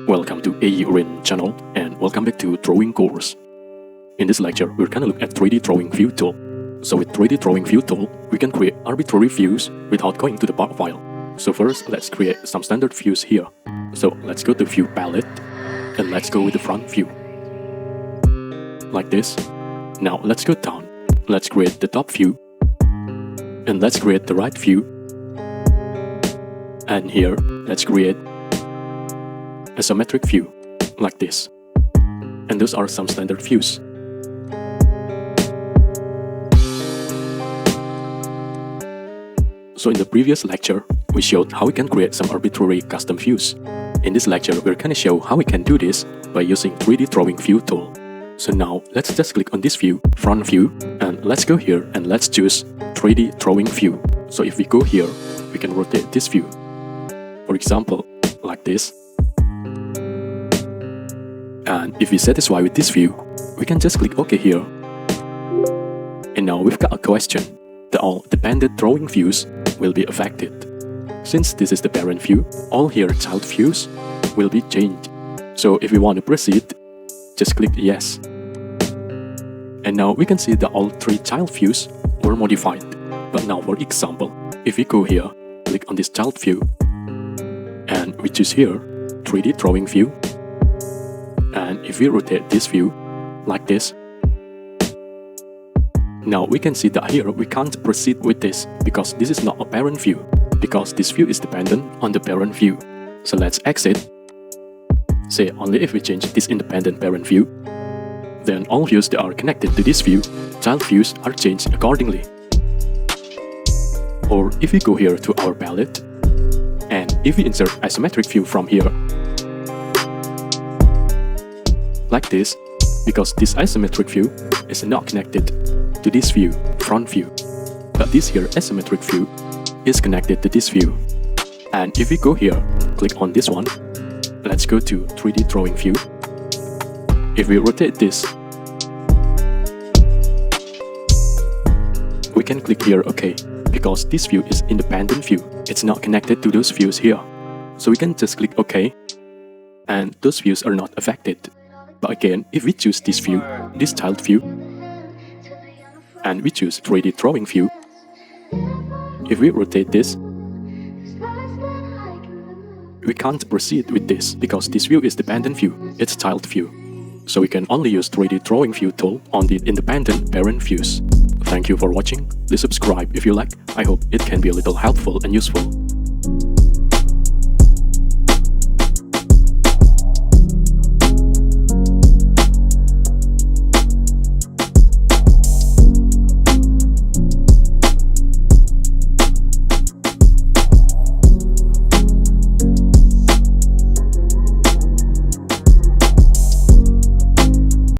Welcome to AER Int channel and welcome back to drawing course. In this lecture, we're gonna look at 3D drawing view tool. So with 3D drawing view tool, we can create arbitrary views without going to the part file. So first, let's create some standard views here. So let's go to view palette and let's go with the front view. Like this. Now let's go down. Let's create the top view. And let's create the right view. And here, let's create a symmetric view, like this. And those are some standard views. So in the previous lecture, we showed how we can create some arbitrary custom views. In this lecture, we're gonna show how we can do this by using 3D drawing view tool. So now, let's just click on this view, front view, and let's go here and let's choose 3D drawing view. So if we go here, we can rotate this view. For example, like this. And if we're satisfied with this view, we can just click OK here. And now we've got a question. All dependent drawing views will be affected. Since this is the parent view, all here child views will be changed. So if we want to proceed, just click yes. And now we can see that all three child views were modified. But now for example, if we go here, click on this child view, and we choose here 3D drawing view. And if we rotate this view, like this, now we can see that here we can't proceed with this because this is not a parent view, because this view is dependent on the parent view. So let's exit. Say only if we change this independent parent view, then all views that are connected to this view, child views, are changed accordingly. Or if we go here to our palette, and if we insert isometric view from here, like this, because this isometric view is not connected to this view, front view, but this here asymmetric view is connected to this view. And if we go here, click on this one, let's go to 3D drawing view. If we rotate this, we can click here OK, because this view is independent view, it's not connected to those views here. So we can just click OK, and those views are not affected. But again, if we choose this view, this child view, and we choose 3D drawing view, if we rotate this, we can't proceed with this because this view is dependent view, it's child view. So we can only use 3D drawing view tool on the independent parent views. Thank you for watching. Please subscribe if you like. I hope it can be a little helpful and useful.